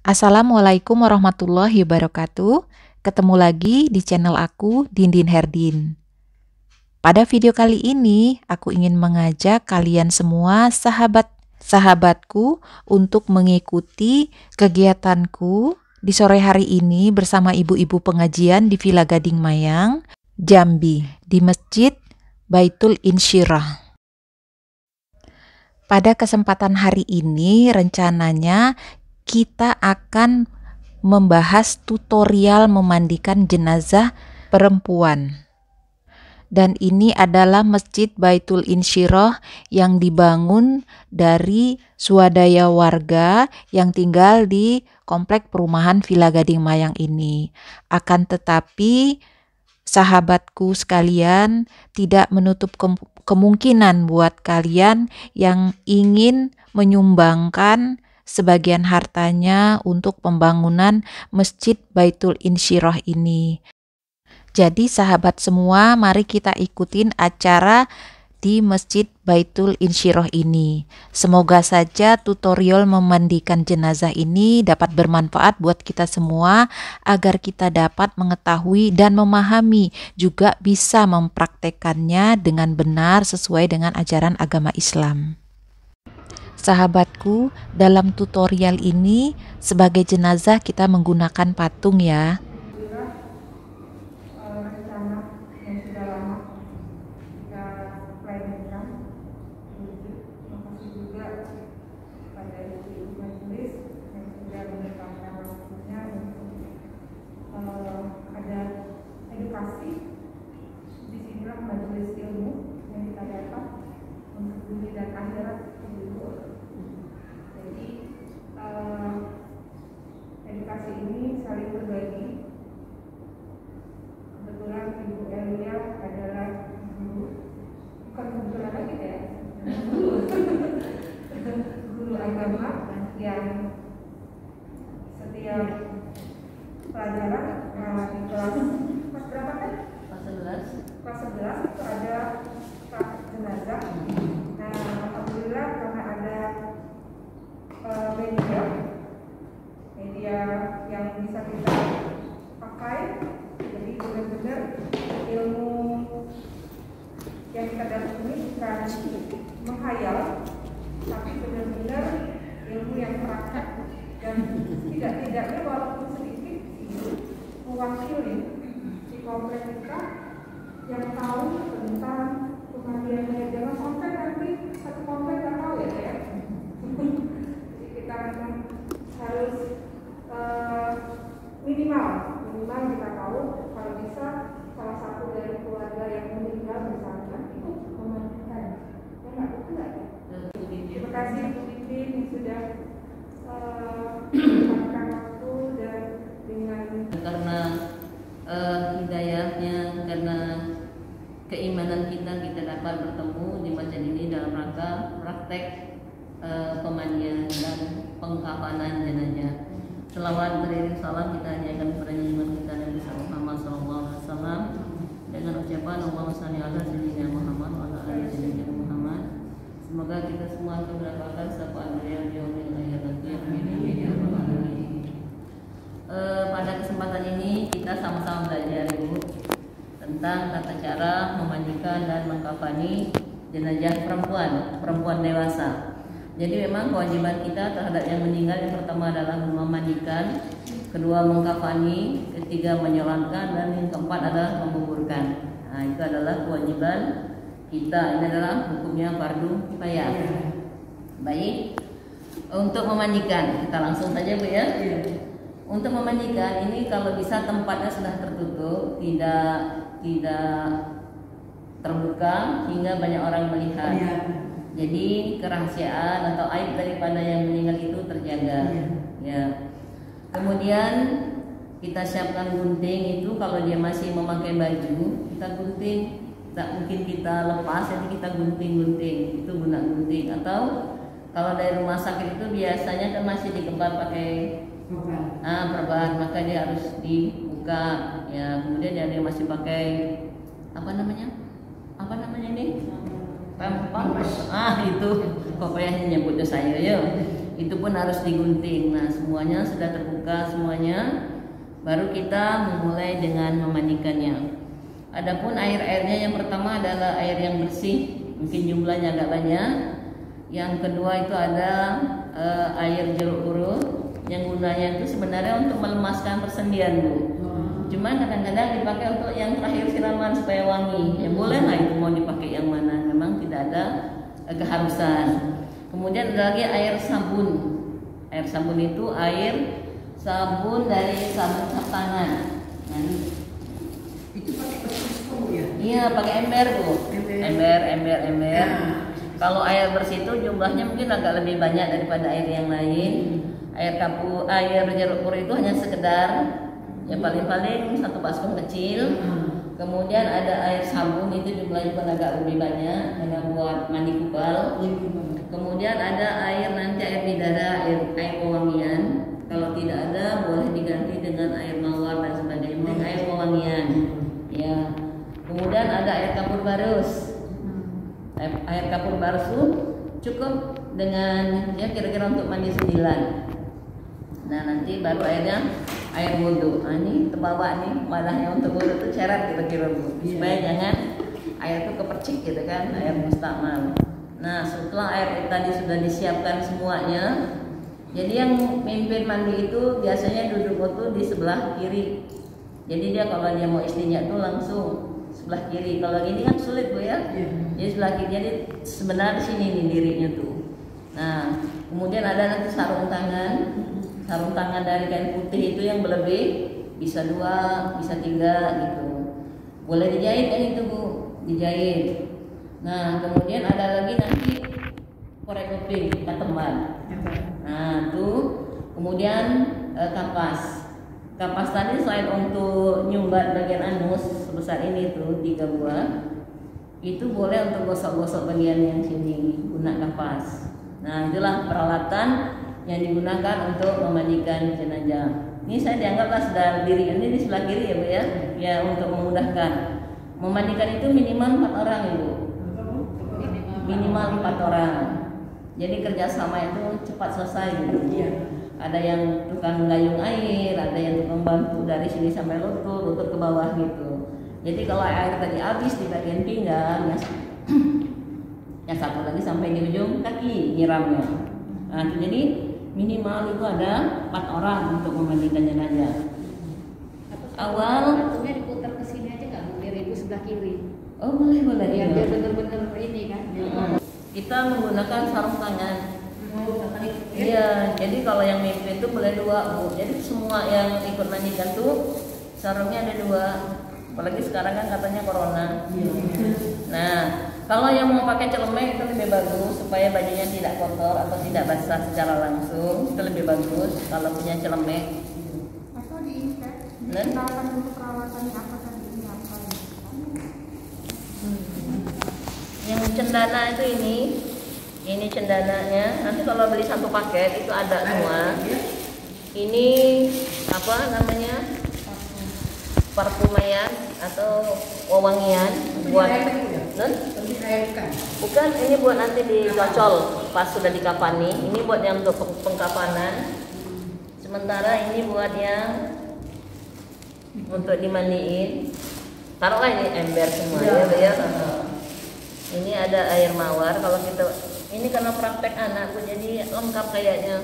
Assalamualaikum warahmatullahi wabarakatuh. Ketemu lagi di channel aku, Dindin Herdin. Pada video kali ini, aku ingin mengajak kalian semua sahabatku untuk mengikuti kegiatanku di sore hari ini bersama ibu-ibu pengajian di Villa Gading Mayang, Jambi, di Masjid Baitul Insyirah. Pada kesempatan hari ini, rencananya kita akan membahas tutorial memandikan jenazah perempuan. Dan ini adalah Masjid Baitul Insyirah yang dibangun dari swadaya warga yang tinggal di komplek perumahan Villa Gading Mayang ini. Akan tetapi sahabatku sekalian, tidak menutup kemungkinan buat kalian yang ingin menyumbangkan sebagian hartanya untuk pembangunan Masjid Baitul Insyirah ini. Jadi sahabat semua, mari kita ikutin acara di Masjid Baitul Insyirah ini. Semoga saja tutorial memandikan jenazah ini dapat bermanfaat buat kita semua, agar kita dapat mengetahui dan memahami, juga bisa mempraktekannya dengan benar sesuai dengan ajaran agama Islam. Sahabatku, dalam tutorial ini sebagai jenazah kita menggunakan patung ya. Edukasi ini saling berbagi. Kebetulan Ibu Elia adalah guru, bukan kebetulan lagi ya, guru agama yang setiap pelajaran di kelas berapa kan? Kelas 11 itu ada jenazah. Nah, alhamdulillah karena ada media yang bisa kita pakai, jadi benar-benar ilmu yang kita dapat ini bukan menghayal, tapi benar-benar ilmu yang praktek dan tidak-tidaknya walaupun sedikit mewakili di komplek kita yang tahu tentang pemandiannya. Jangan sampai nanti satu komplek nggak tahu ya. Jadi kita memang harus minimal kita tahu, kalau bisa salah satu dari keluarga yang meninggal misalnya itu memandikan. Ya nggak betul ya? Terima kasih Bu Titin yang sudah meluangkan waktu dan dengan karena hidayahnya, karena keimanan kita dapat bertemu di masjid ini dalam rangka praktek pemandian dan pengkafanan jenazah. Selawat beriring salam kita hadiahkan kepada junjungan kita Nabi Muhammad SAW dengan ucapan Allahumma shalli ala sayyidina Muhammad wa ala ali sayyidina Muhammad. Semoga kita semua mendapatkan syafaat beliau di yaumil akhir nanti. Pada kesempatan ini kita sama-sama belajar Ibu tentang tata cara memandikan dan mengkafani jenazah perempuan dewasa. Jadi memang kewajiban kita terhadap yang meninggal yang pertama adalah memandikan, kedua mengkafani, ketiga menyolatkan, dan yang keempat adalah menguburkan. Nah, itu adalah kewajiban kita. Ini adalah hukumnya fardu kifayah. Baik, untuk memandikan kita langsung saja Bu ya. Untuk memandikan ini kalau bisa tempatnya sudah tertutup, tidak terbuka hingga banyak orang melihat. Jadi kerahasiaan atau aib daripada yang meninggal itu terjaga. Ya. Kemudian kita siapkan gunting itu, kalau dia masih memakai baju kita gunting, tak mungkin kita lepas, jadi kita gunting itu guna gunting. Atau kalau dari rumah sakit itu biasanya kan masih dikembar pakai perban, maka dia harus dibuka. Ya, kemudian ada yang masih pakai apa namanya ini? Pempas. Itu pokoknya nyebutnya saya ya. itu pun harus digunting. Nah, semuanya sudah terbuka semuanya, baru kita memulai dengan memandikannya. Adapun air-airnya yang pertama adalah air yang bersih, mungkin jumlahnya agak banyak. Yang kedua itu ada air jeruk purut yang gunanya itu sebenarnya untuk melemaskan persendian, Bu. Cuma kadang-kadang dipakai untuk yang terakhir siraman supaya wangi. Ya boleh lah itu mau dipakai yang mana, memang tidak ada keharusan. Kemudian ada lagi air sabun. Air sabun itu air sabun dari sabun cap tangan. Nah, Itu pakai bersih ya? iya, pakai ember, Bu. Ember. Kalau air bersih itu jumlahnya mungkin agak lebih banyak daripada air yang lain. Air jeruk purut itu hanya sekedar ya paling-paling 1 baskom kecil. Kemudian ada air sabun, itu jumlahnya pun agak lebih banyak karena buat mandi kubal. Kemudian ada air bidara, air pewangian. Kalau tidak ada boleh diganti dengan air mawar dan sebagainya. Air pewangian. Ya. Kemudian ada air kapur barus. Air kapur barus itu cukup dengan ya kira-kira untuk mandi 9. Nah, nanti baru airnya air wudhu. Nah, ini terbawa nih wadahnya untuk wudhu itu syarat kira-kira, Bu. Supaya jangan air itu kepercik gitu kan, air mustakmal. Nah, setelah air tadi sudah disiapkan semuanya, jadi yang mimpin mandi itu biasanya duduk itu di sebelah kiri. Jadi dia kalau dia mau istinja itu langsung sebelah kiri. Kalau ini kan sulit, Bu ya. Jadi sebelah kiri. Jadi sebenarnya di sini nih dirinya tuh. Nah, kemudian ada nanti sarung tangan. Sarung tangan dari kain putih itu yang berlebih, bisa 2, bisa 3 gitu. Boleh dijahit kan itu, Bu, dijahit. Nah, kemudian ada lagi nanti korek kuping, katemban. Nah, tuh kemudian kapas. Kapas tadi selain untuk nyumbat bagian anus sebesar ini tuh 3 buah, itu boleh untuk gosok-gosok bagian yang sini, guna kapas. Nah, itulah peralatan yang digunakan untuk memandikan jenazah. Ini saya dianggaplah sudah diri ini di sebelah kiri ya, Bu ya. Ya, untuk memudahkan. Memandikan itu minimal 4 orang, Ibu. Minimal 4 orang. Jadi kerjasama itu cepat selesai gitu. Ada yang tukang gayung air, ada yang tukang bantu dari sini sampai lutut ke bawah gitu. Jadi kalau air tadi habis di bagian pinggang, yang satu lagi sampai di ujung kaki nyiramnya. Nah, jadi minimal itu ada 4 orang untuk memandikan jenazah. Awal Satunya diputar ke sini aja nggak, Bu? Biar ibu sebelah kiri. oh boleh Biar bener-bener ini kan. Kita menggunakan sarung tangan. Iya, jadi kalau yang mimpin itu boleh 2, Bu. Jadi semua yang ikut mandikan tuh sarungnya ada 2. Apalagi sekarang kan katanya corona. Nah, kalau yang mau pakai celemek itu lebih bagus supaya bajunya tidak kotor atau tidak basah secara langsung, itu lebih bagus kalau punya celemek. Atau diikat, dikenalkan untuk perawatan apa tadi ini apa? Yang cendana itu ini cendananya. Nanti kalau beli 1 paket itu ada semua. Ini apa namanya? Parfumayan atau wewangian buat bukan, ini buat nanti dicocol pas sudah dikafani. Ini buat yang untuk pengkafanan. Sementara ini buat yang untuk dimandiin. Taruhlah ini ember semua ya. Ini ada air mawar. Kalau kita ini karena praktek anak, jadi lengkap kayaknya.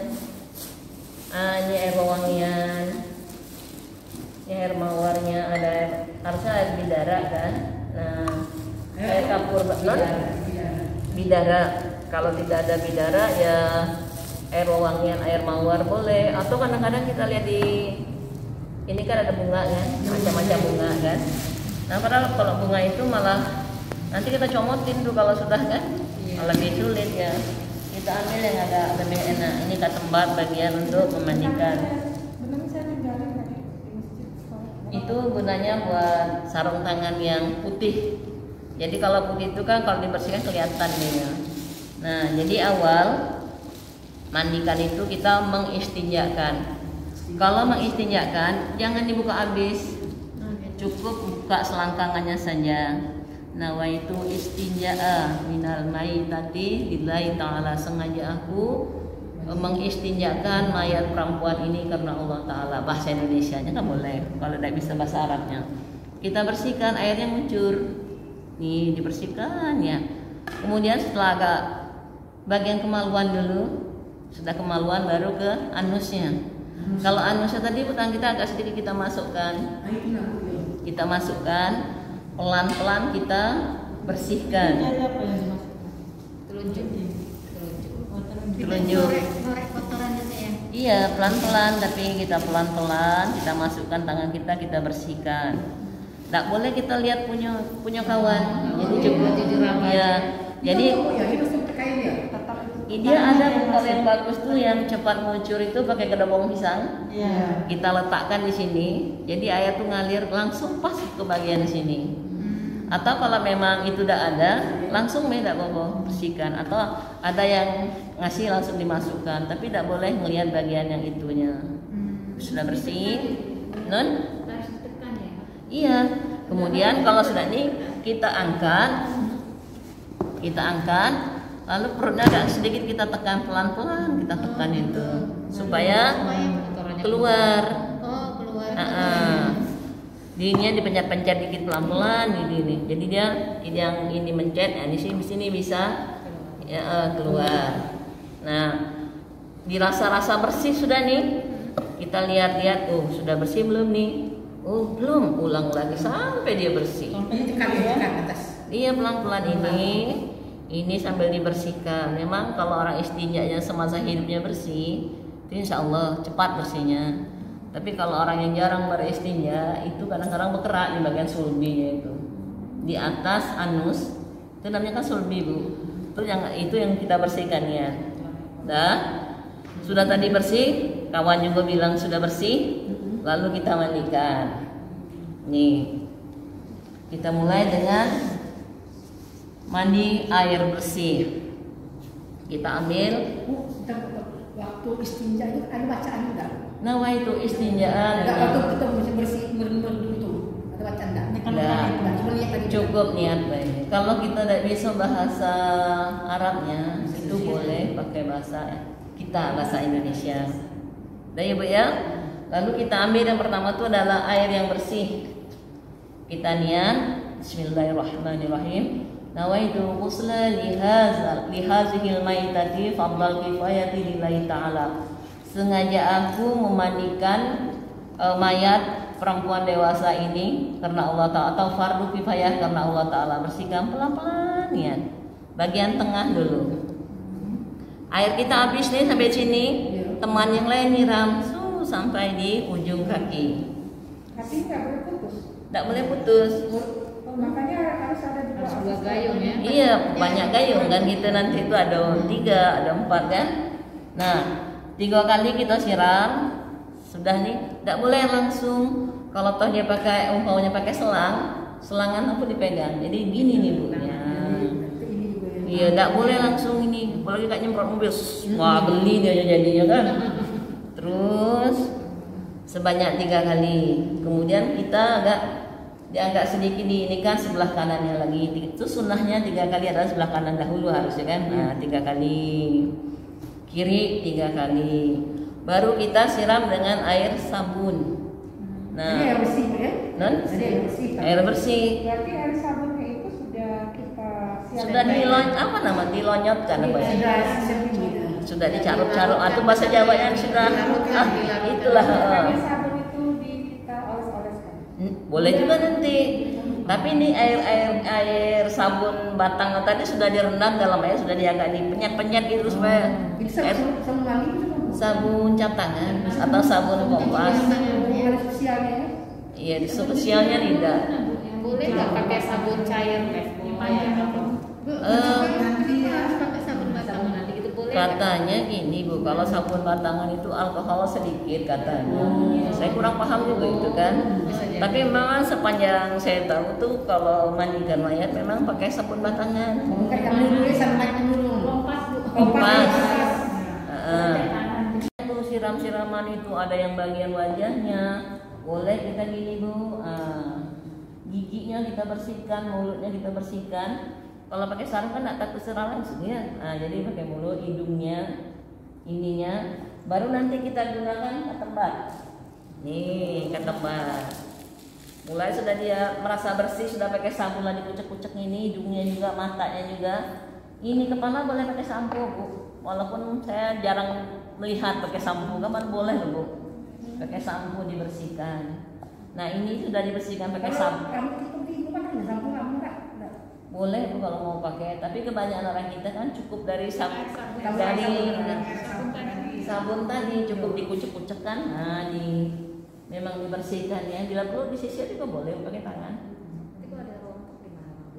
Ini air wewangian. Ini air mawarnya, ada harusnya air bidara kan. Nah, air kapur bidara. Kalau tidak ada bidara ya air wewangian, air mawar boleh. Atau kadang-kadang kita lihat di ini kan ada bunga kan, macam-macam bunga kan. Nah, padahal kalau bunga itu malah nanti kita comotin tuh kalau sudah kan, lebih sulit ya. Kita ambil yang agak lebih enak. Ini katembat bagian untuk memandikan. Itu gunanya buat sarung tangan yang putih. Jadi kalau putih itu kan kalau dibersihkan kelihatan dia. Nah, jadi awal mandikan itu kita mengistinjakan. Kalau mengistinjakan jangan dibuka habis, cukup buka selangkangannya saja. Nawaitu istinja'a minal maitati lillahi ta'ala, sengaja aku mengistinjakan mayat perempuan ini karena Allah Ta'ala. Bahasa Indonesianya kan boleh, kalau tidak bisa bahasa Arabnya. Kita bersihkan, airnya muncul. Nih dibersihkan ya. Kemudian setelah agak bagian kemaluan dulu, sudah kemaluan baru ke anusnya. Kalau anusnya tadi petang kita agak sedikit kita masukkan. Kita masukkan, pelan-pelan kita bersihkan. Telunjuk. Norek kotoran itu ya. Iya, pelan-pelan, tapi kita pelan-pelan kita masukkan tangan kita bersihkan. Tidak boleh kita lihat punya kawan. Jadi cukup ya. Jadi dia ada kalau yang bagus tuh yang cepat ngucur itu pakai kedobong pisang. Kita letakkan di sini. Jadi air tuh ngalir langsung pas ke bagian sini. Atau kalau memang itu tidak ada, langsung tidak apa-apa bersihkan. Atau ada yang ngasih langsung dimasukkan, tapi tidak boleh melihat bagian yang itunya. Sudah bersih, non? Harus ditekan ya. Iya. Kemudian kalau sudah ini kita angkat, lalu perutnya agak sedikit kita tekan pelan-pelan, kita tekan itu supaya keluar. Oh, keluar. Dirinya dipencet-pencet dikit pelan-pelan ini. Jadi dia yang ini mencet, ya di sini bisa ya, keluar. Nah, dirasa-rasa bersih sudah nih. Kita lihat-lihat, sudah bersih belum nih? Oh, belum. Ulang lagi sampai dia bersih. Tekan atas. Iya, pelan-pelan ini sambil dibersihkan. Memang kalau orang istinjanya semasa hidupnya bersih, itu insya Allah cepat bersihnya. Tapi kalau orang yang jarang beristinja itu kadang-kadang berkerak di bagian sulbinya itu, di atas anus, itu namanya kan sulbi bu. Itu yang kita bersihkan ya. Sudah tadi bersih, kawan juga bilang sudah bersih, lalu kita mandikan. Nih, kita mulai dengan mandi air bersih. Kita ambil. Waktu istinja itu ada bacaan enggak? Nah, itu istinjaan. Enggak, waktu kita mesti bersih merendam itu. Ada bacaan enggak? Cukup niat baik. Kalau kita tidak bisa bahasa Arabnya, itu boleh pakai bahasa Indonesia. Dah ya bu ya. Lalu kita ambil yang pertama itu adalah air yang bersih. Kita niat, Bismillahirrahmanirrahim. Nawaitu ghusla lihazihil maitati fadl kifayati lillahi ta'ala. Sengaja aku memandikan mayat perempuan dewasa ini karena Allah Ta'ala, atau fardu kifayah karena Allah Ta'ala. Bersihkan pelan-pelan ya. Bagian tengah dulu. Air kita habis nih sampai sini. Teman yang lain nyiram sampai di ujung kaki. Kaki nggak boleh putus. Tidak boleh putus. Makanya harus ada dua gayung ya. Iya, banyak gayung kan kita nanti itu ada 3, ada 4 kan. Nah, 3 kali kita siram. Sudah nih, tidak boleh langsung. Kalau toh dia pakai umpamanya pakai selangan aku dipegang. Jadi gini nih bu ya. Iya, tidak boleh langsung ini. Apalagi kayak nyemprot mobil, wah beli dia jadinya kan. Terus sebanyak 3 kali. Kemudian kita diangkat sedikit diinikan sebelah kanannya lagi. Itu sunnahnya 3 kali adalah sebelah kanan dahulu harusnya kan. Nah, 3 kali. Kiri 3 kali. Baru kita siram dengan air sabun. Nah, air bersih ya? Non? Air bersih. Berarti air sabunnya itu sudah kita Sudah dilonyotkan apa ya? Sudah dicarut-carut atau bahasa Jawanya sudah itulah. Air sabun itu kita oles-oleskan. Boleh juga nanti. Tapi ini air sabun batang tadi sudah direndam dalam air, sudah diagak dipenyet-penyet gitu supaya sabun cap tangan atau sabun kompas. Iya, di spesialnya tidak. Boleh nggak pakai sabun cair pakai sabun batangan nanti gitu boleh? Katanya gini bu, kalau sabun batangan itu alkohol sedikit katanya. Saya kurang paham juga itu kan. Tapi memang sepanjang saya tahu tuh kalau mandikan mayat memang pakai sabun batangan. Kompas. Siram-siraman itu ada yang bagian wajahnya. Boleh kita gini bu, giginya kita bersihkan, mulutnya kita bersihkan. Kalau pakai sarung kan tidak takut serang langsung ya. Jadi pakai mulut, hidungnya ininya. Baru nanti kita gunakan ketembat. Nih ketembat. Mulai sudah dia merasa bersih, sudah pakai sabun lah dikucek-kucek ini, hidungnya juga, matanya juga. Ini kepala boleh pakai sampo Bu. Walaupun saya jarang melihat pakai sampo, kapan boleh loh Bu. Pakai sampo dibersihkan. Nah ini sudah dibersihkan pakai sampo. Rambut itu kan ada sampo kamu enggak? Boleh Bu kalau mau pakai, tapi kebanyakan orang kita kan cukup dari sabun tadi cukup dikucek-kucek kan. Nah memang dibersihkan ya. Bila perlu disisir juga boleh pakai tangan.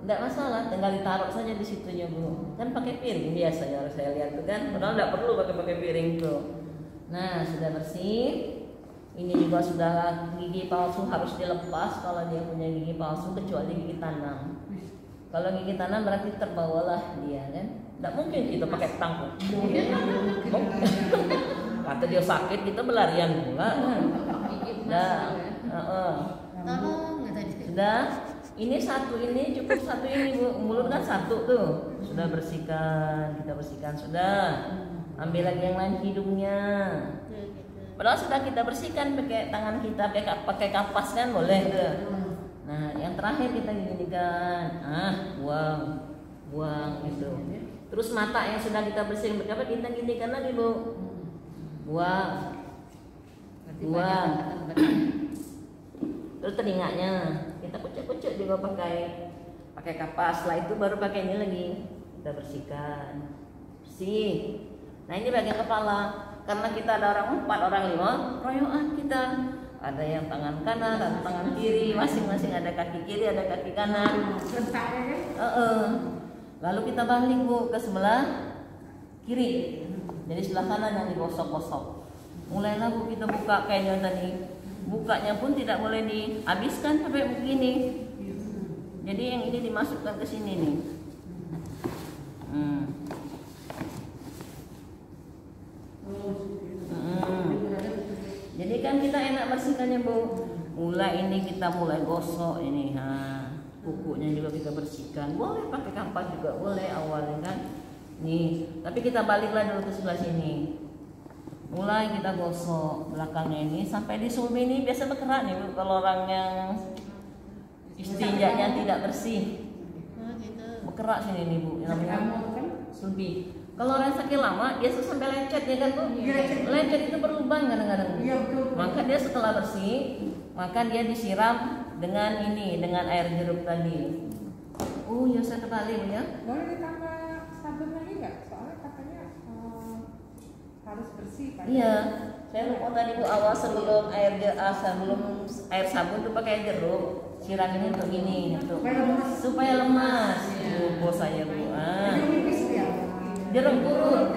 Enggak masalah, tinggal ditaruh saja di situnya Bu. Kan pakai piring biasa ya saya lihat tuh kan. Padahal enggak perlu pakai piring tuh. Nah, sudah bersih. Ini juga sudah gigi palsu harus dilepas kalau dia punya gigi palsu, kecuali gigi tanam. Kalau gigi tanam berarti terbawalah dia kan. Enggak mungkin kita pakai tangkuk. Kata dia sakit kita berlarian pula kan. Sudah. Ini satu ini cukup satu ini Bu. Mulut kan satu tuh. Sudah bersihkan, kita bersihkan sudah. Ambil lagi yang lain hidungnya. Padahal sudah kita bersihkan pakai tangan kita, pakai kapas kan boleh tuh. Nah, yang terakhir kita ginikan. Buang gitu. Terus mata yang sudah kita bersihkan, berapa kita ginikan lagi Bu. Buang. Terus telinganya kita kucek-kucek juga pakai kapas. Setelah itu baru pakai ini lagi kita bersihkan. Bersih. Nah ini bagian kepala. Karena kita ada orang 4, orang 5, royoan kita. Ada yang tangan kanan, ada tangan kiri, masing-masing ada kaki kiri, ada kaki kanan. Lalu kita balik Bu ke sebelah kiri. Jadi sebelah kanan yang digosok-gosok. Mulailah Bu kita buka kayaknya tadi. Bukanya pun tidak boleh dihabiskan sampai begini. Jadi yang ini dimasukkan ke sini nih. Jadi kan kita enak bersihkannya Bu. Mulai ini kita mulai gosok ini. Kukunya juga kita bersihkan. Boleh pakai kapas juga boleh awalnya kan. Nih, tapi kita baliklah dulu ke sebelah sini. Mulai kita gosok belakangnya ini sampai di sulbi ini biasa berkerak nih Bu. Kalau orang yang istinjanya tidak bersih, berkerak sini nih Bu. Namanya sulbi. Kalau orang sakit lama biasa sampai lecet ya kan Bu. Lecet itu berlubang kadang-kadang. Maka dia setelah bersih, maka dia disiram dengan ini, dengan air jeruk tadi. Ya saya kembali Bu ya. Boleh ditambah sabun lagi nggak? Soalnya katanya harus bersih kan? Iya, saya lupa tadi Bu awal sebelum air sabun tuh pakai air jeruk, siram ini untuk ini, untuk supaya lemas. Bu saya Bu. Jeruk purut.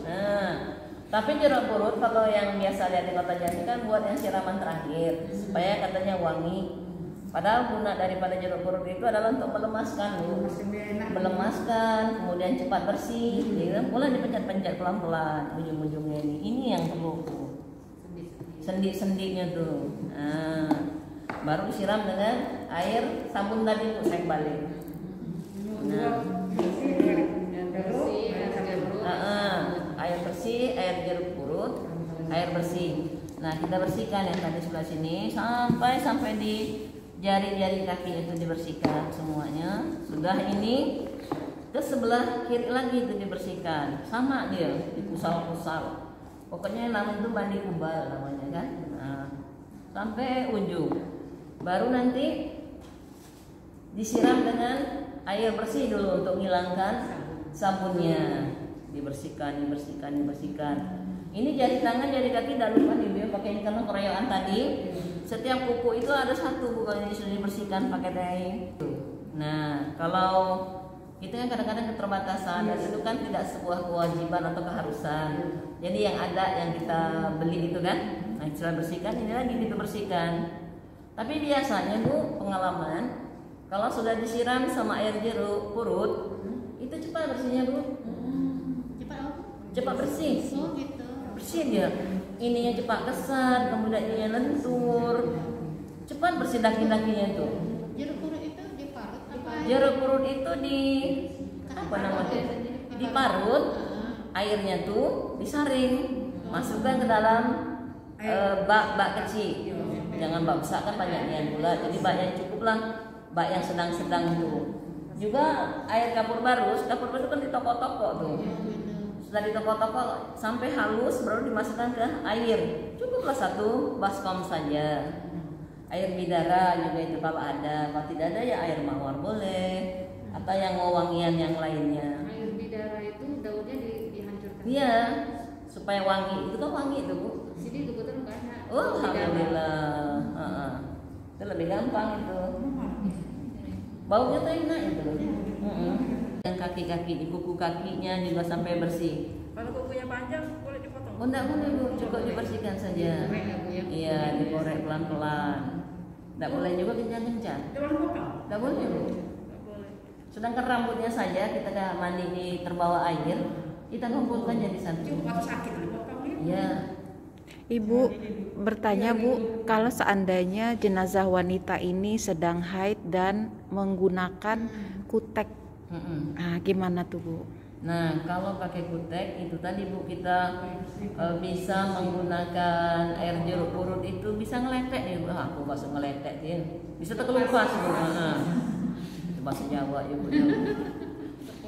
Nah, tapi jeruk purut kalau yang biasa lihat di Kota Jambi kan buat yang siraman terakhir supaya katanya wangi. Padahal guna daripada jeruk purut itu adalah untuk melemaskan Bu. Melemaskan, kemudian cepat bersih. Jadi mulai dipencet-pencet pelan-pelan ujung-ujungnya ini. Ini yang perlu Bu. Sendi-sendinya tuh. Nah, baru disiram dengan air sabun tadi Bu, saya balik. Air bersih, air jeruk purut, air bersih. Nah kita bersihkan yang tadi sebelah sini sampai di jari-jari kaki itu dibersihkan semuanya. Sudah ini ke sebelah kiri lagi itu dibersihkan, sama dia dikusal-kusal. Pokoknya namanya itu mandi kubal namanya kan. Nah, sampai ujung. Baru nanti disiram dengan air bersih dulu untuk menghilangkan sabunnya. Dibersihkan. Ini jari tangan, jari kaki tidak lupa nih pakai karena keroyokan tadi. Setiap kuku itu ada satu bukan yang sudah dibersihkan pakai dai. Nah, kalau itu kan kadang-kadang keterbatasan dan itu kan tidak sebuah kewajiban atau keharusan. Jadi yang ada yang kita beli itu kan, nah setelah bersihkan ini lagi kita bersihkan. Tapi biasanya Bu pengalaman kalau sudah disiram sama air jeruk purut itu cepat bersihnya Bu. Cepat bersih. Bersih dia. Ininya cepat kesat, kemudian ininya lentur. Cepat bersih daki-dakinya tuh. Jeruk purut itu diparut apa? Jeruk purut itu apa namanya? Diparut. airnya tuh disaring, masukkan ke dalam bak kecil. Jangan bak besar kan banyaknya gula. Jadi bak yang cukup lah, bak yang sedang-sedang itu. Juga air kapur barus itu kan di toko-toko tuh. Setelah di toko-toko sampai halus baru dimasukkan ke air. Cukuplah 1 baskom saja. Air bidara juga itu kalau ada. Kalau tidak ada ya air mawar boleh. Atau yang wangian yang lainnya. Air bidara itu daunnya dihancurkan. Iya, supaya wangi. Itu kan wangi tuh, Bu. Sini kebetulan banyak. Oh, alhamdulillah. Itu lebih gampang itu. Baunya tuh enak itu. Yang kaki-kaki, di kuku kakinya juga sampai bersih. Kalau kukunya panjang boleh dipotong. Oh, enggak boleh, Bu. Cukup dibersihkan saja. Iya, dikorek pelan-pelan. Enggak boleh juga kencang-kencang. Enggak boleh, Bu. Sedangkan rambutnya saja kita mandi di terbawa air, kita kumpulkan jadi satu. Iya. Ibu bertanya, Bu, kalau seandainya jenazah wanita ini sedang haid dan menggunakan kutek, nah gimana tuh, Bu? Nah, kalau pakai kutek itu tadi, Bu, kita bisa menggunakan air jeruk purut itu bisa ngeletek nih, Bu. Aku bahasa ngeletek dia. Bisa terkelupas, Bu. Bahasa Jawa ya, Bu.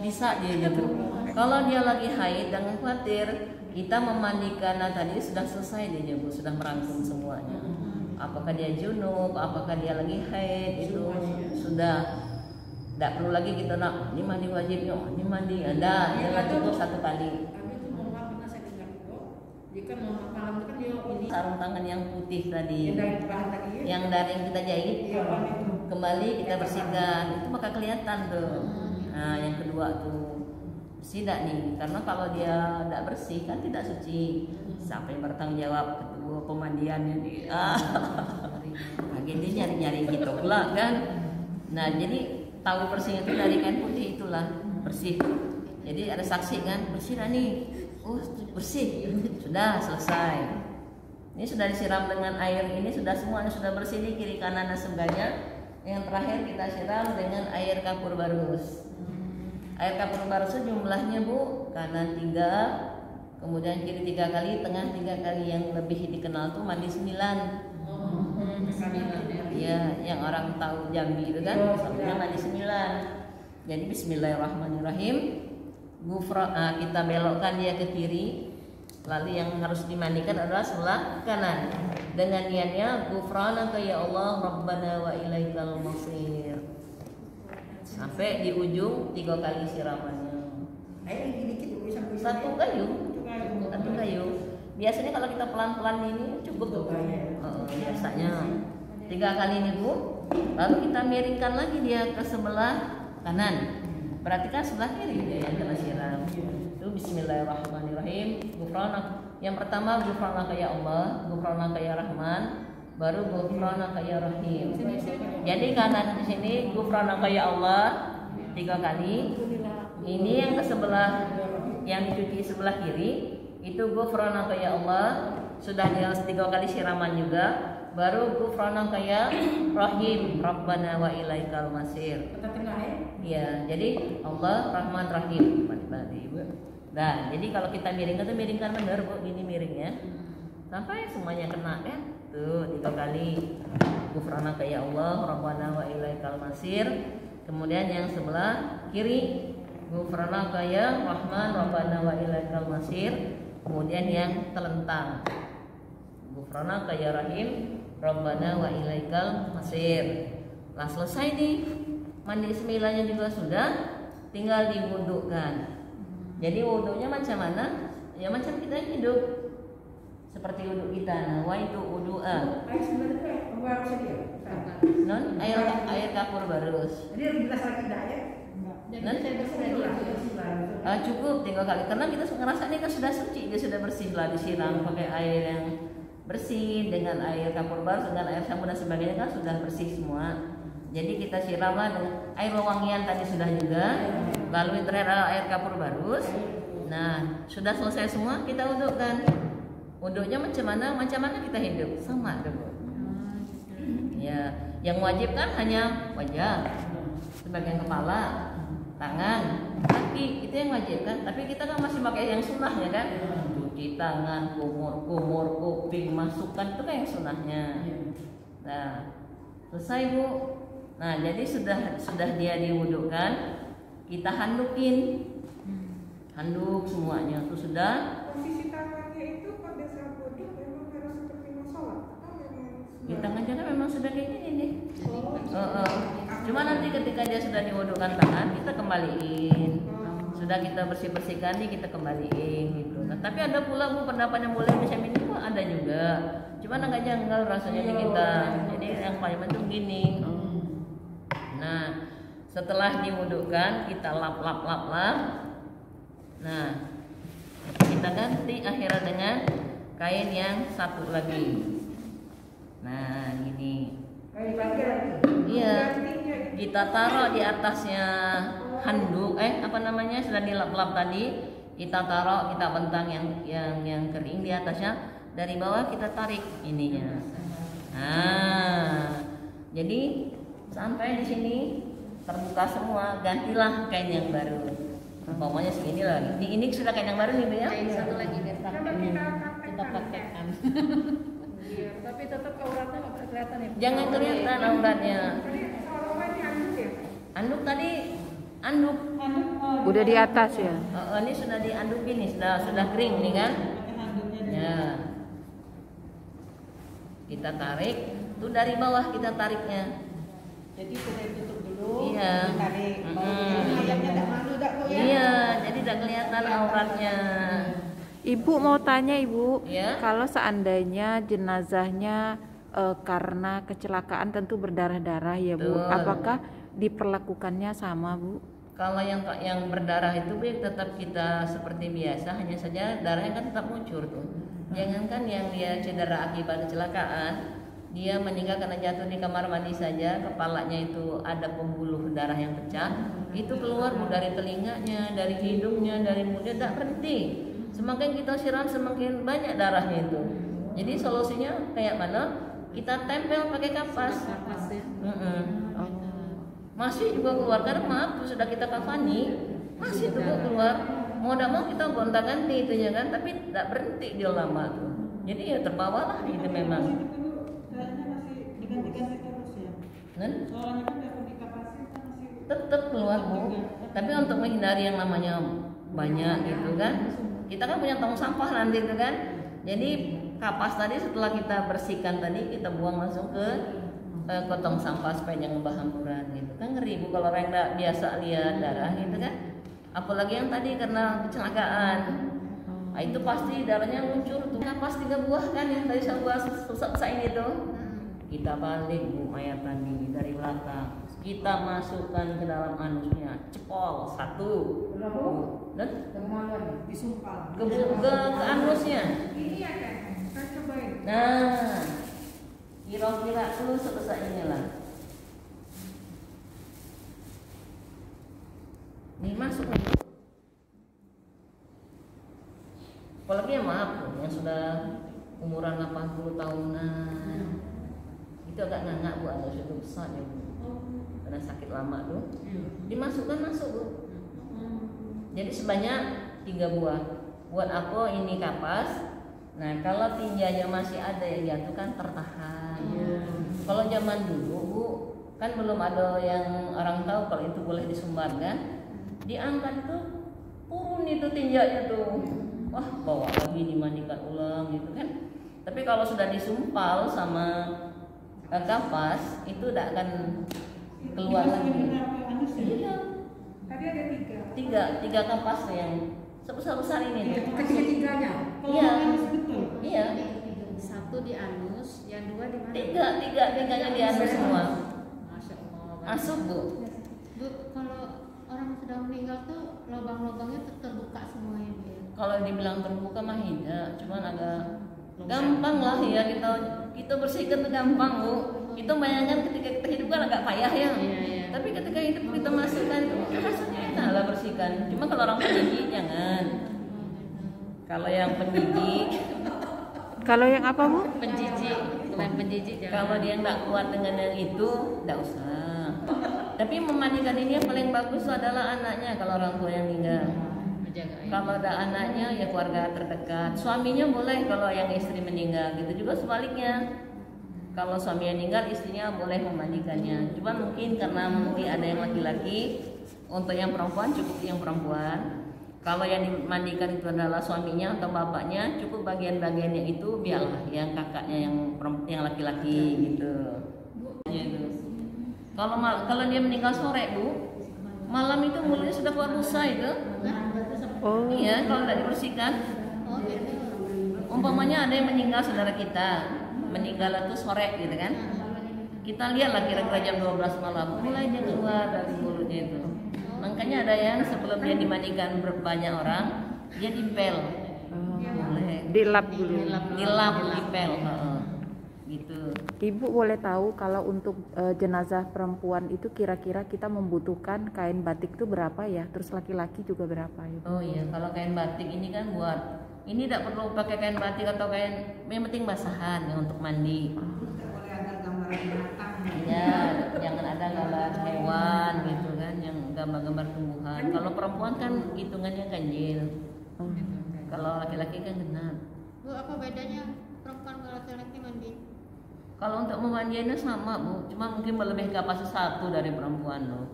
Bisa dia gitu. Kalau dia lagi haid, jangan khawatir. Kita memandikan, nah tadi sudah selesai dia, Bu, sudah merangkum semuanya. Apakah dia junub, apakah dia lagi haid, itu sudah. Tidak perlu lagi kita nak ini mandi wajibnya, ini mandi ada, jangan cukup 1 kali. Sarung tangan yang putih tadi, yang dari yang kita jahit, kembali kita bersihkan, itu maka kelihatan tuh. Nah, yang kedua tuh bersih tidak nih, karena kalau dia tidak bersih kan tidak suci. Siapa yang bertanggung jawab ketua pemandiannya nih? Akhirnya nyari-nyari gitu pula kan. Nah, jadi tahu bersih itu dari kain putih itulah bersih. Jadi ada saksi kan, bersih dah nih. Oh, bersih. Sudah selesai. Ini sudah disiram dengan air ini, sudah semuanya sudah bersih di kiri kanan dan sebagainya. Yang terakhir kita siram dengan air kapur barus. Air kapur barus jumlahnya, Bu, kanan 3, kemudian kiri 3 kali, tengah 3 kali. Yang lebih dikenal tuh mandi 9. Ya, yang orang tahu Jambi itu kan, sampai mandi 9. Jadi bismillahirrahmanirrahim. Kita belokkan dia ke kiri. Lalu yang harus dimandikan adalah sebelah kanan. Dengan niatnya ghufranaka ya Allah Rabbana wa ilaikal masir. Sampai di ujung 3 kali siramannya. Satu kayu. Biasanya kalau kita pelan-pelan ini cukup tuh. Biasanya 3 kali ini, Bu. Lalu kita miringkan lagi dia ke sebelah kanan. Berarti kan sebelah kiri dia yang kena siram. Itu bismillahirrahmanirrahim. Ghufranak. Yang pertama ghufranaka ya Allah, ghufranaka ya Rahman, baru ghufranaka ya Rahim. Jadi kanan di sini ghufranaka ya Allah 3 kali. Ini yang ke sebelah yang dicuci sebelah kiri itu ghufranaka ya Allah, sudah dia 3 kali siraman juga. Baru ghufranaka ya Rahim, Rabbana wa ilaikal masir. Ya, jadi Allah Rahman Rahim. Nah, jadi kalau kita miringkan benar, Bu, ini miringnya. Sampai semuanya kena kan? Tuh 3 kali. Ghufranaka ya Allah, Rabbana wa ilaikal masir. Kemudian yang sebelah kiri Ghufranaka ya Rahman, Rabbana wa ilaikal masir. Kemudian yang telentang Ghufranaka ya Rahim, Rabbana wa ilaikal masir. Nah, selesai nih mandi semilanya juga sudah, tinggal diwudukkan. Jadi wuduknya macam mana? Ya macam kita hidup, seperti wuduk kita. Nah, wa itu wudu'a. Non air kapur barus. Jadi lebih jelas lagi tidak ya? Cukup 3 kali, karena kita ngerasa ini kan sudah suci, dia sudah bersih lah, disiram pakai air yang bersih dengan air kapur barus, dengan air sabun dan sebagainya kan sudah bersih semua. Jadi kita siramlah dengan air wewangian tadi sudah juga, lalu yang terakhir adalah air kapur barus. Nah, sudah selesai semua, kita wudukkan. Wuduknya macam mana kita hidup sama dulu. Ya, yang wajib kan hanya wajah, sebagian kepala, tangan, Tapi itu yang wajib kan. Tapi kita kan masih pakai yang sunnahnya kan. Cuci tangan, kumur, kuping, masukkan itu kan yang sunnahnya. Nah, selesai Bu. Nah, jadi sudah dia diwudukan, kita handukin. Handuk semuanya itu sudah. Posisi tangannya itu pada saat wudhu memang harus seperti mau sholat atau memang Di tangannya kan memang sudah kayak gini nih. Cuma nanti ketika dia sudah diwudukan tangan, kita kembaliin. Sudah kita bersihkan nih, kita kembaliin gitu. Nah, tapi ada pula Bu pendapat yang boleh macam ini pun ada juga. Cuma agak janggal rasanya di kita. Jadi yang paling penting gini. Nah, setelah diwudukan kita lap. Nah, kita ganti akhirnya dengan kain yang satu lagi. Nah, gini. Iya, kita taruh di atasnya handuk, sudah dilap-lap tadi, kita taruh, kita bentang yang kering di atasnya, dari bawah kita tarik ininya. Nah, jadi sampai di sini terbuka semua, gantilah kain yang baru. Pokoknya segini lah. Ini sudah kain yang baru nih Bu ya. Kain satu lagi biar kita praktekkan. Iya, tapi tetap auratnya nggak boleh kelihatan ya. Jangan kelihatan auratnya. Tadi seolah-olah ini anduk ya. Anduk tadi, anduk. Udah di atas ya. Ini sudah diandukin nih, sudah kering nih kan. Ya. Kita tarik, tuh dari bawah kita tariknya. Jadi sudah ditutup dulu, Iya. tarik. Ayamnya tidak malu tak Bu ya? Iya, jadi tidak kelihatan auratnya. Ibu mau tanya Ibu, Ya. kalau seandainya jenazahnya karena kecelakaan tentu berdarah-darah ya Bu, Betul. apakah diperlakukannya sama Bu? Kalau yang berdarah itu Bu, tetap kita seperti biasa, hanya saja darahnya kan tetap ngucur tuh. Jangankan yang dia cedera akibat kecelakaan, dia meninggal karena jatuh di kamar mandi saja, kepalanya itu ada pembuluh darah yang pecah, itu keluar Bu dari telinganya, dari hidungnya, dari mulutnya, tidak berhenti. Semakin kita siram semakin banyak darahnya itu. Jadi solusinya kayak mana? Kita tempel pakai kapas. Masih juga keluar, karena maaf sudah kita kafani, masih tuh keluar. Mau tidak mau kita gonta-ganti itunya kan, tapi tidak berhenti dia lama tuh. Jadi ya terbawalah itu memang. Kayaknya masih diganti-ganti terus ya. Kan? Soalnya kan dapat dikapasi kan masih Tetap keluar Bu. Tapi untuk menghindari yang namanya banyak gitu kan, kita kan punya tong sampah nanti itu kan. Jadi kapas tadi setelah kita bersihkan tadi, kita buang langsung ke tong sampah supaya jangan berhamburan gitu kan. Ngeri Bu kalau orang nggak biasa lihat darah gitu kan. Apalagi yang tadi karena kecelakaan. Nah, itu pasti darahnya muncul tuh. Kapas 3 buah kan yang tadi saya buat susah ini tuh. Kita balik Bu mayat tadi dari belakang. Kita masukkan ke dalam anusnya, cepol 1. Dan disumpal. ke anusnya. Ini ya kan, saya cobain. Nah, kira-kira lu selesai inilah. Nih masuk nih. Apalagi yang maaf yang sudah umuran 80 tahunan, itu agak ngangak Bu, agak sudah besar ya Bu, karena sakit lama tuh. Dimasukkan masuk Bu. Jadi sebanyak 3 buah. Buat apa ini kapas? Nah kalau tinjanya masih ada yang jatuh kan tertahan. Kalau zaman dulu Bu, kan belum ada yang orang tahu kalau itu boleh disumbarkan. Diangkat tuh turun itu tinjanya tuh, wah bawa lagi dimandikan ulang gitu kan. Tapi kalau sudah disumpal sama kapas itu tidak akan keluar lagi. Iya. Tadi ada 3. Tiga kapas yang sebesar ini tuh. Ketiga-tiganya. Iya. Iya. Satu di anus, yang 2 di mana? Tiganya di anus semua. Masya Allah. Masuk Bu. Bu, kalau orang sudah meninggal tuh lubang-lubangnya terbuka semuanya Bu ya? Kalau dibilang terbuka mah tidak, cuman agak gampang lah ya kita bersihkan tuh gampang Bu. Kita bayangkan ketika kita hidup kan agak payah ya. Iya. Tapi ketika hidup kita masukkan itu rasanya enak lah bersihkan. Cuma kalau orang penjijik jangan. Kalau yang penjijik, Kalau yang apa Bu? Penjijik, kalau yang penjijik jangan. kalau dia nggak kuat dengan yang itu, nggak usah. Tapi memandikan ini yang paling bagus adalah anaknya kalau orang tua yang meninggal. Kalau ada anaknya ya keluarga terdekat. Suaminya boleh kalau yang istri meninggal, gitu juga sebaliknya. Kalau suaminya meninggal, istrinya boleh memandikannya. Cuma mungkin karena mungkin ada yang laki-laki, untuk yang perempuan cukup yang perempuan. Kalau yang dimandikan itu adalah suaminya atau bapaknya, cukup bagian-bagiannya itu biarlah yang kakaknya yang laki-laki gitu. Gitu. Kalau dia meninggal sore Bu, malam itu mulutnya sudah keluar busa itu. Oh. Iya, kalau tidak dibersihkan. Umpamanya ada yang meninggal saudara kita, meninggal itu sore gitu kan. Kita lihatlah kira-kira jam 12 malam, mulai dia keluar dari mulutnya itu. Makanya ada yang sebelum dia dimandikan banyak orang, dia dipel. Boleh. Dilap dulu. Dilap, dipel. Gitu. Ibu boleh tahu kalau untuk jenazah perempuan itu kira-kira kita membutuhkan kain batik itu berapa ya? Terus laki-laki juga berapa ya? Oh iya, kalau kain batik ini kan ini tidak perlu pakai kain batik atau kain, yang penting basahan ya untuk mandi. Ya, jangan ada gambar hewan gitu kan, yang gambar-gambar tumbuhan. Kalau perempuan kan hitungannya ganjil. Kalau laki-laki kan genap. Bu, apa bedanya perempuan sama laki-laki mandi? Kalau untuk memandiannya sama Bu, cuma mungkin lebih kapasitas satu dari perempuan loh.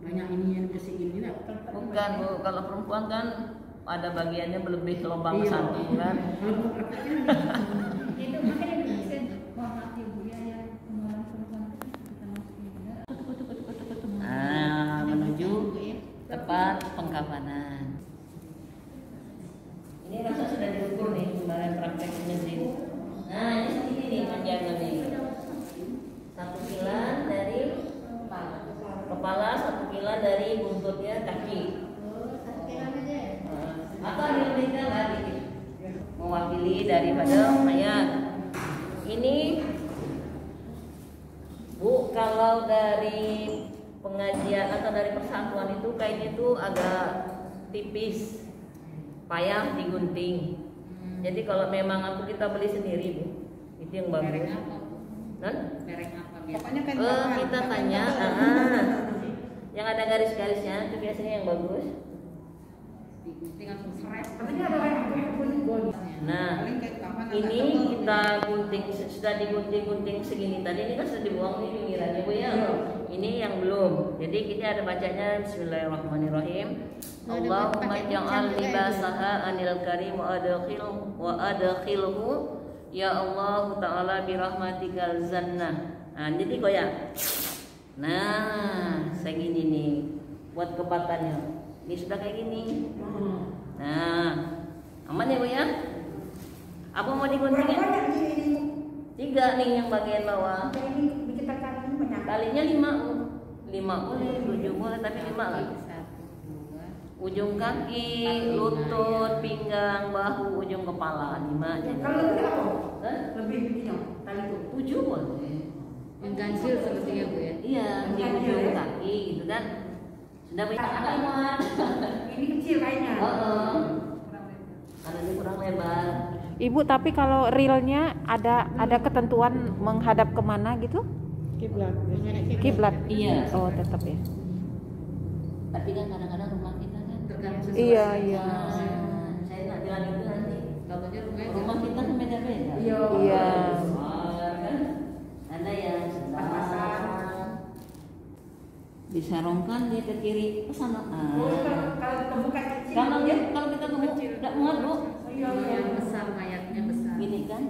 Banyak ini yang bersihin ini. Bukan Bu, kalau perempuan kan ada bagiannya lebih lubang satu kan. Itu makanya dibersihin. Mohon Ibu ya kemarin perempuan kita masukin juga. Nah, menuju tempat pengkafanan. Ini rasa sudah diukur nih kemarin praktek mesin. Nah, ini segini nih panjangnya nih. 1 pilan dari kepala, 1 pilan dari buntutnya kaki. Atau dilebihkan lagi mewakili daripada mayat. Ini Bu, kalau dari pengajian atau dari persatuan itu kainnya itu agak tipis, payah digunting. Jadi kalau memang aku kita beli sendiri Bu, itu yang bagus. Dan Merek apa Pokoknya kain kita tanya, yang ada garis-garisnya itu biasanya yang bagus. langsung seret. Katanya ada yang kuning gold. Nah, ini kita gunting, sudah digunting-gunting segini tadi, ini kan sudah dibuang nih pinggirannya Bu ya. Ini yang belum. Jadi kita ada bacanya Bismillahirrahmanirrahim. Allahumma ja'al libasaha anil karim wa adkhilhu ya Allah ta'ala birahmatikal zannah. Nah, jadi goyang. Nah, segini nih buat kepatannya. Ini sudah kayak gini. Nah, aman ya Bu ya? Apa mau digunting ya? 3 nih yang bagian bawah. Kalinya 5 Bu. 5 boleh, 7 boleh, tapi 5 lah. Ujung kaki, lutut, pinggang, bahu, ujung kepala 5 aja. Kalau lebih apa? Lebih begini tali itu. 7 boleh. Yang ganjil sepertinya Bu ya. Iya, di ujung kaki gitu kan. Sudah banyak anak. Ini kecil kayaknya. Karena ini kurang lebar. Ibu, tapi kalau realnya ada ketentuan menghadap kemana gitu? Kiblat. Iya. Oh, tetap ya. Tapi kan kadang-kadang rumah kita kan. Tergantung Iya. Saya nak bilang itu nanti. Contohnya Rumah kita kan beda-beda. Iya. Kan? Ada yang sedang diserongkan dia ke kiri ke sana. Kalau kebuka kecil. Kalau kita gemuk tidak muat Bu. yang besar, mayatnya besar. Gini kan,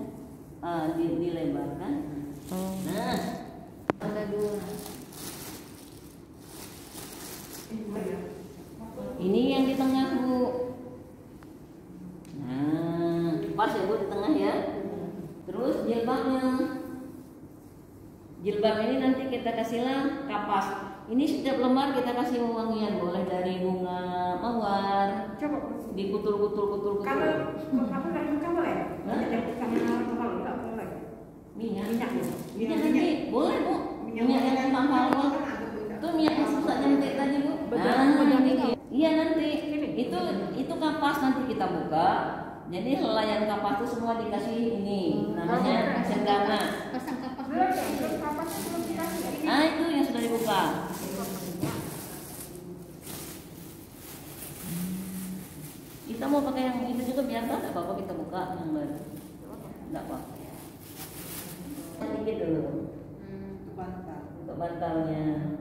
dilebarkan. Nah, ada 2. Ini yang di tengah Bu. Nah, pas ya Bu di tengah ya. Terus jilbabnya. Jilbab ini nanti kita kasihlah kapas. Ini setiap lembar kita kasih wangian, boleh dari bunga mawar. Coba. Dikutul-kutul. Kalau aku nggak suka boleh. Hah? Jadi kalau nggak boleh. Minyak. Minyak ya. Minyak nanti boleh Bu. Minyak yang tampal Bu. Itu minyak yang susah nyemek tadi Bu. Nah, iya nanti itu kapas nanti kita buka. Jadi helaian kapas itu semua dikasih ini, namanya cendana. Pasang kapas. Belum kapasnya belum dikasih. Nah itu yang sudah dibuka. buka kembali. Enggak apa. Sedikit dulu. Untuk bantalnya.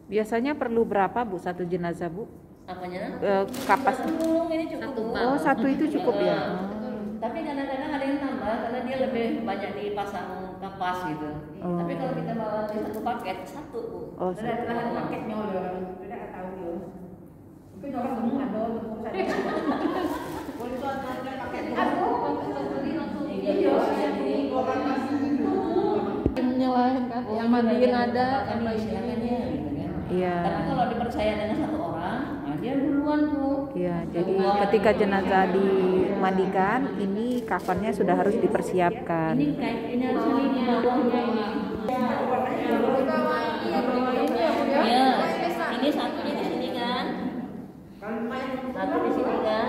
Biasanya perlu berapa Bu satu jenazah Bu? Apanya? Kapas. Ini cukup. Oh, satu itu cukup ya. Tapi kadang-kadang ada yang tambah karena dia lebih banyak dipasang kapas gitu. Oh. Tapi kalau kita bawa di satu paket satu Bu. Oh, Sudah paketnya udah tahu ya. Mungkin orang gemuk ada gemuk saja. Boleh tuh ada paketnya. Nyalahin kan, yang mandiin ada, yang mandiinnya gitu kan. Iya. Tapi kalau dipercaya dengan satu orang, nah dia duluan tuh. Iya, jadi ketika jenazah dimandikan, ini kafannya sudah harus dipersiapkan. Ini kayak ini harus di bawahnya ini. Ya, ini satunya di sini kan. Satu di sini kan.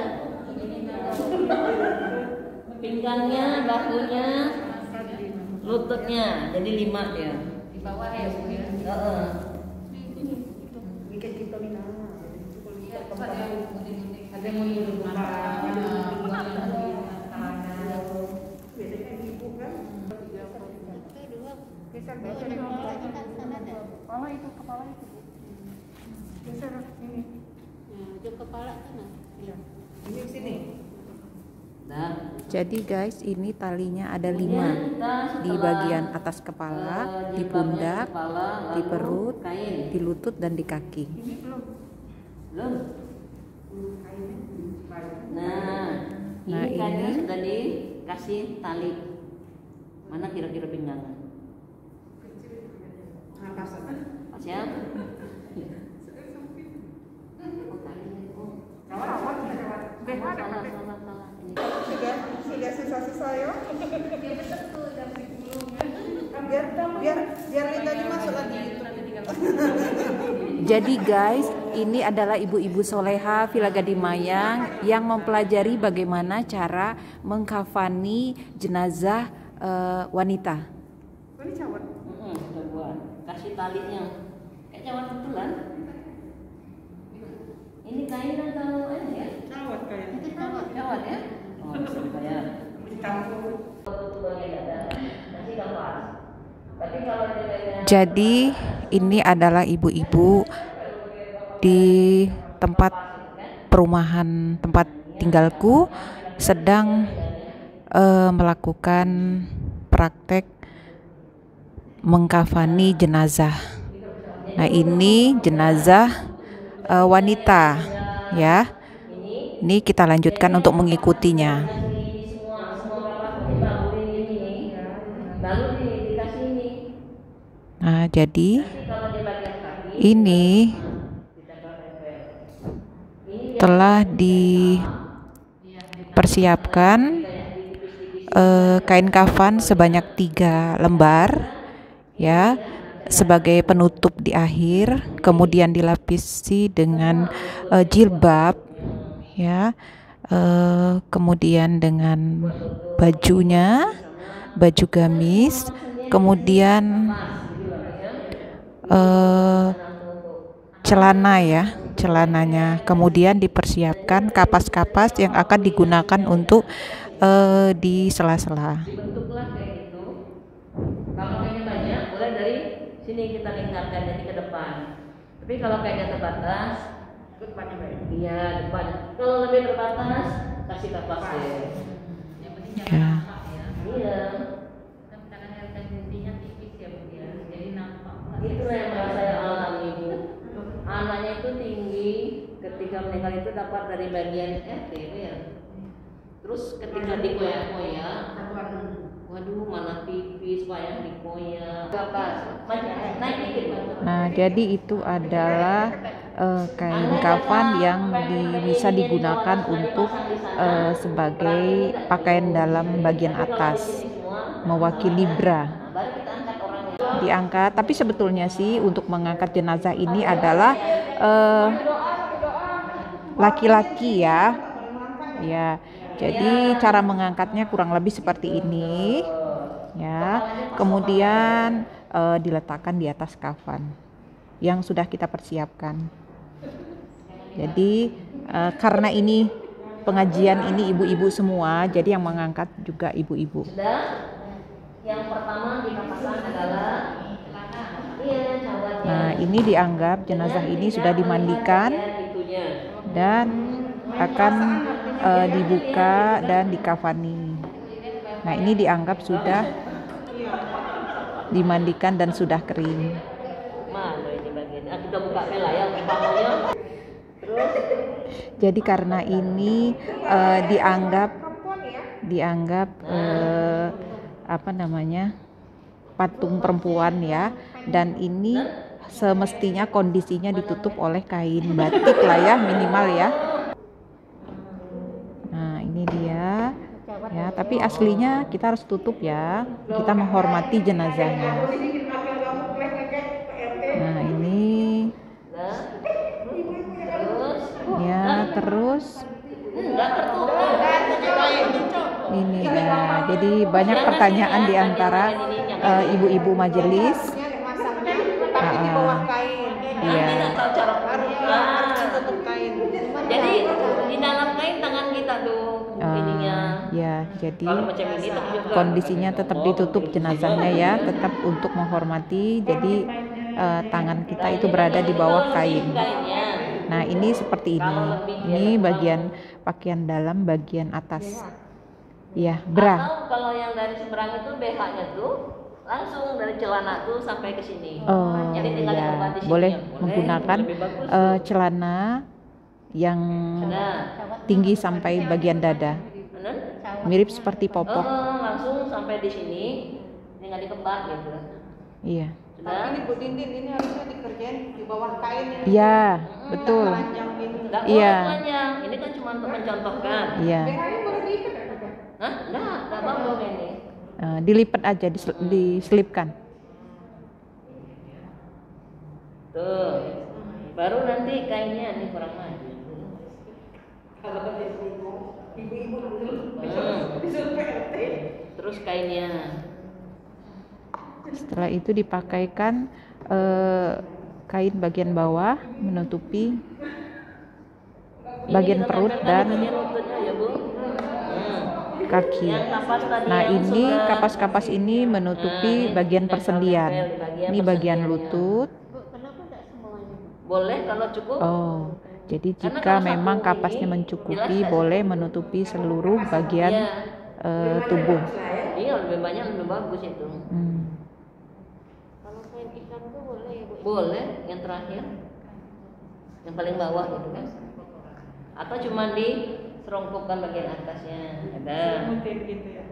Pinggangnya, bahunya, lututnya, jadi 5 dia. Di bawah ya, Bu ya. Heeh. Bikin kita mina. Ada yang mau dibuka, ada yang mau kepala itu geser ini. ujung kepala sana. Iya. Ini sini. Nah, Jadi guys, ini talinya ada 5 di bagian atas kepala, di pundak, di perut, kain. di lutut dan di kaki. Ini belum. Belum. Nah, Nah, ini kainnya ini. sudah dikasih tali. Mana kira-kira pinggangnya? Pas. Pas ya? Rawat kita rawat. Salah. Sudah sisa-sisa ya. Biar Linda masuk lagi Jadi guys, ini adalah ibu-ibu soleha Villa Gading Mayang yang mempelajari bagaimana cara mengkafani jenazah wanita. Ini cawat. Sudah buat. Kasih talinya. Kayak cawan betulan. Ini kain atau ini ya? Cawat kayaknya. Cawan ya? Oh, bisa dibayar. Dicampur. Untuk bagian dada, nanti kapas. Tapi kalau dia kainnya Jadi ini adalah ibu-ibu di tempat perumahan tempat tinggalku sedang melakukan praktek mengkafani jenazah. Nah, ini jenazah wanita ya. Ini kita lanjutkan untuk mengikutinya. baru dikasih ini. Nah, jadi Kalau di bagian kaki ini telah dipersiapkan kain kafan sebanyak 3 lembar ya sebagai penutup di akhir, kemudian dilapisi dengan jilbab ya, kemudian dengan bajunya, baju gamis, kemudian celana ya, celananya, kemudian dipersiapkan kapas-kapas yang akan digunakan untuk di sela-sela. dibentuklah kayak gitu. Kalau kayaknya banyak, mulai dari sini kita lingkarkan jadi ke depan. Tapi kalau kayaknya terbatas, Ke depannya baik. iya depan. Kalau lebih terbatas, kasih kapas deh. Yang penting Ya. jangan nampak ya. Iya. Karena yang intinya tipis ya Bu ya, jadi nampak. Itulah yang merasa saya alami Bu. Anaknya itu tinggi, ketika meninggal itu dapat dari bagian RT ya. Terus ketika dikoyak-koyak, waduh mana pipis, wayang dikoyak. Kapas, naik dikit Pak. Nah, jadi itu adalah kain kafan yang bisa digunakan untuk sebagai pakaian dalam bagian atas, mewakili bra. Baru kita angkat orangnya. Diangkat, tapi sebetulnya sih untuk mengangkat jenazah ini adalah laki-laki ya. Ya, jadi cara mengangkatnya kurang lebih seperti ini. Ya, kemudian diletakkan di atas kafan yang sudah kita persiapkan. Jadi karena ini pengajian ini ibu-ibu semua, jadi yang mengangkat juga ibu-ibu. Sudah. Yang pertama kita pasang adalah cawatnya. Nah, ini dianggap jenazah ini sudah dimandikan dan akan dibuka dan dikafani. Nah, ini dianggap sudah dimandikan dan sudah kering. Mana ini bagian? Kita buka lah ya umpamanya. Terus jadi karena ini dianggap apa namanya, patung perempuan ya, dan ini semestinya kondisinya ditutup oleh kain batik lah ya, minimal ya. Nah, ini dia ya, tapi aslinya kita harus tutup ya, kita menghormati jenazahnya. Nah, ini ya, terus ini ya, jadi banyak pertanyaan di antara ibu-ibu majelis. Iya. Jadi di dalam kain tangan kita tuh ininya. Ya, jadi Kalau macam ini kondisinya tetap ditutup jenazahnya ya, tetap untuk menghormati. Jadi tangan kita itu berada di bawah kain. Nah, ini seperti ini. Ini bagian pakaian dalam, bagian atas. Ya, bra. Atau kalau yang dari seberang itu BH-nya tuh langsung dari celana tuh sampai ke sini. Oh, Jadi tinggal ya. dibuka di sini. Boleh Ya, menggunakan lebih bagus. celana yang Nah, tinggi sampai bagian dada. benar? Mirip seperti popok. Langsung sampai di sini, tinggal dikebat gitu. Iya. Sudah? Ini Bu Dindin, ini harusnya dikerjain di bawah kain ini. Iya, betul. Panjang ini. Nggak Iya. boleh panjang. Ini kan cuma untuk mencontohkan. Iya. BH-nya boleh diikat enggak? Hah? Nggak bagus ini. Dilipat aja, diselipkan. Tuh. Baru nanti kainnya nih kurang maju. Ibu-ibu dulu. Terus kainnya. Setelah itu dipakaikan kain bagian bawah menutupi bagian perut dan Ini lututnya ya, Bu. kaki. Yang kapas tadi Nah, yang ini sudah- kapas-kapas ini menutupi bagian persendian. Ini bagian lutut. Boleh kalau cukup. Oh, jadi Karena jika kalau memang satu kapasnya ini, mencukupi, jelas boleh menutupi seluruh bagian tubuh. Iya, lebih banyak lebih bagus itu. Kalau kain ikan tuh boleh ya Bu? Boleh, yang terakhir. Yang paling bawah gitu kan. Atau cuma diserongkupkan bagian atasnya. Ada. Gitu ya.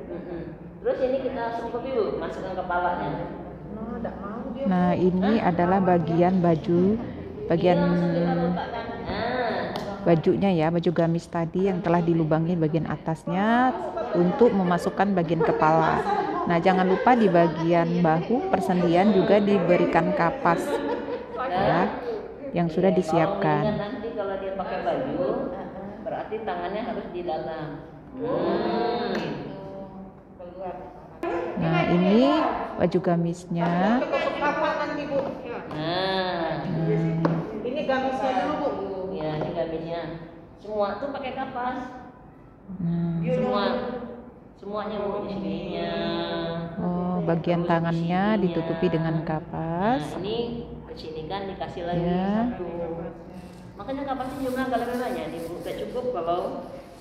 Terus ini kita serongkup dulu, masukkan kepalanya. No, enggak mau dia. Nah, ini adalah bagian baju, bagian bajunya ya, baju gamis tadi yang telah dilubangi bagian atasnya untuk memasukkan bagian kepala. Nah, jangan lupa di bagian bahu persendian juga diberikan kapas ya, yang sudah disiapkan. Kalau nanti kalau dia pakai baju, berarti tangannya harus di dalam. Nah, ini baju gamisnya. Kapan nanti Bu? Nah, Ini gamisnya dulu Bu. ya ini gamisnya. Semua tuh pakai kapas. Semuanya Bu di sininya. Oh, bagian tangannya ditutupi dengan kapas. Nah, ini ke sini kan dikasih lagi Ya. satu. Makanya kapasnya jumlah kalau banyak nih Bu, nggak cukup kalau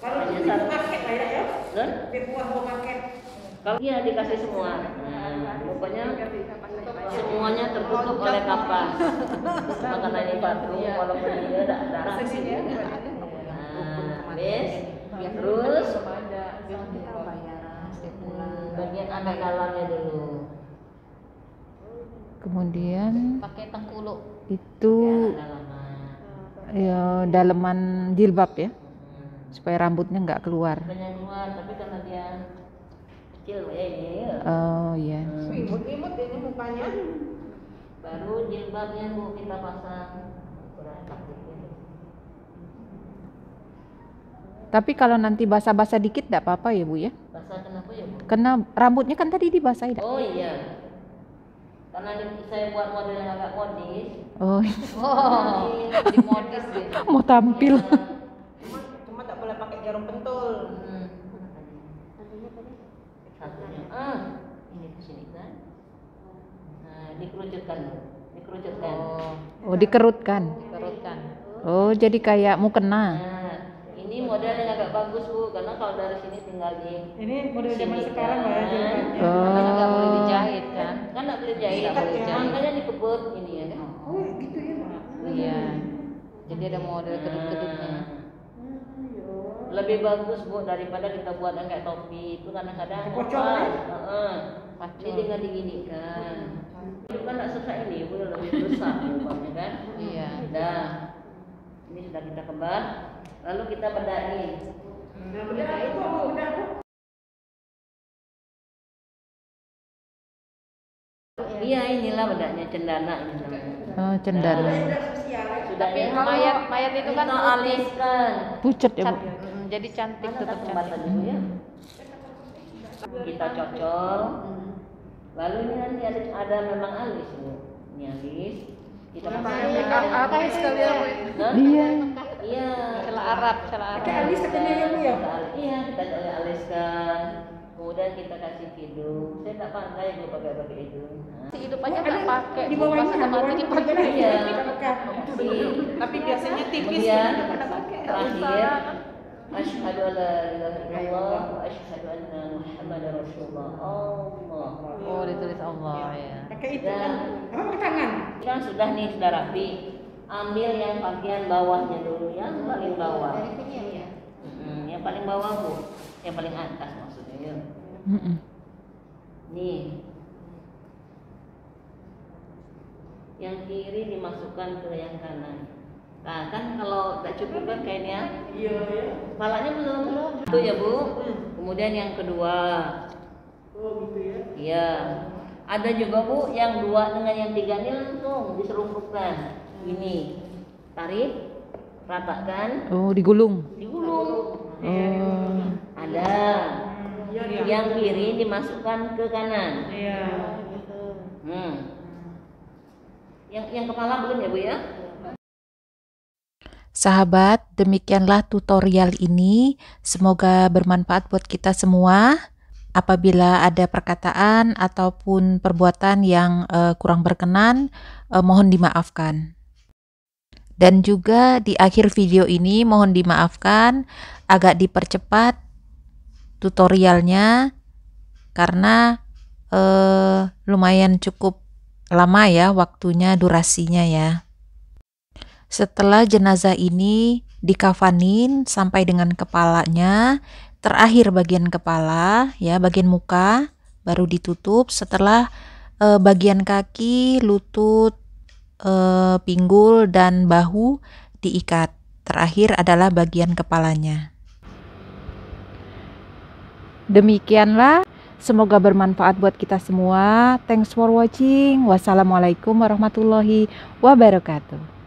hanya itu satu. paket lah ya. Dan Buah paket. kalau iya dikasih semua. Nah, pokoknya semuanya tertutup oleh kapas. Makanya ini batu walaupun dia ada aksi. Nah, terus bagian ada dalamnya dulu. Kemudian Pakai tengkuluk. itu Dalaman. ya daleman jilbab ya, supaya rambutnya nggak keluar. Banyak keluar, tapi karena dia kecil ya ini. Oh ya. Imut-imut ini mukanya. Baru jilbabnya Bu kita pasang. Kurang takutnya. Tapi kalau nanti basah-basah dikit nggak apa-apa ya Bu ya? Basah kenapa ya Bu? Karena rambutnya kan tadi dibasahi. Oh iya. Karena saya buat model yang agak modis. Oh, Oh, di modis gitu. mau tampil. Cuma tak boleh pakai jarum pentul. Satunya, ini ke sini kan. Nah, dikerucutkan. Oh, dikerutkan. Oh, jadi kayak mukena. Nah, ini model yang agak bagus Bu, karena kalau dari sini tinggal di Ini model zaman sini sekarang kan. ya jilbabnya. Karena nggak boleh Oh. dijahit kan? Kan nggak boleh jahit. Diikat ya. Makanya dikebut ini ya kan. Oh gitu ya Mbak. Iya. Jadi ada model kedut-kedutnya. Nah, lebih bagus Bu daripada kita buat yang kayak topi itu kadang-kadang Kocok, pas. ya? Ini tinggal diginikan. Itu kan nggak susah ini Bu, lebih besar lubangnya kan. Iya. Dah, ini sudah kita kebar, lalu kita bedain. Nah, udah itu udah Bu. Iya inilah bedanya cendana ini namanya. Oh, cendana. Udah sosial ya. Sudah Tapi ya. mayat itu kan Kita putih. aliskan. Pucet ya, Bu. Jadi cantik tetap cantik Bu ya. Kita cocol. Lalu ini nanti ada memang alis Bu. Ini alis. Kita masukkan. Apa sekalian, Bu? Hah? Iya. Iya. Celah Arab. Pakai alis katanya ya Bu ya. Iya, kita aliskan. Kemudian kita kasih hidung. Saya tak pandai Bu pakai hidung. Nah, Hidup aja nggak pakai. Di bawahnya, Pas mati dipakai. Iya. Iya. Tapi biasanya tipis. kemudian terakhir asyhadu an la ilaha illallah wa asyhadu anna muhammadar rasulullah. Allah. Oh, ditulis Allah ya. Pakai itu kan. Apa pakai tangan? Kan sudah nih, sudah rapi. Ambil yang bagian bawahnya dulu, yang paling bawah. Dari sini ya. Yang paling bawah Bu, yang paling atas maksudnya ya. Nih. Yang kiri dimasukkan ke yang kanan. Nah kan kalau tak cukup kan kainnya. Iya ya. Kepalanya belum. Itu ya Bu. Kemudian yang kedua. Oh gitu ya. Iya. Ada juga Bu yang 2 dengan yang 3 ini langsung diseruputkan. Ini. Tarik, ratakan, Oh, digulung. digulung. Oh. Ada. Iya. Yang kiri dimasukkan ke kanan. Iya. Yang kepala belum ya Bu ya? Sahabat, demikianlah tutorial ini. Semoga bermanfaat buat kita semua. Apabila ada perkataan ataupun perbuatan yang kurang berkenan, mohon dimaafkan. Dan juga di akhir video ini mohon dimaafkan agak dipercepat tutorialnya karena lumayan cukup lama ya waktunya, durasinya ya. Setelah jenazah ini dikafanin sampai dengan kepalanya, terakhir bagian kepala ya, bagian muka baru ditutup. Setelah bagian kaki, lutut, pinggul dan bahu diikat. Terakhir adalah bagian kepalanya. Demikianlah, semoga bermanfaat buat kita semua. Thanks for watching. Wassalamualaikum warahmatullahi wabarakatuh.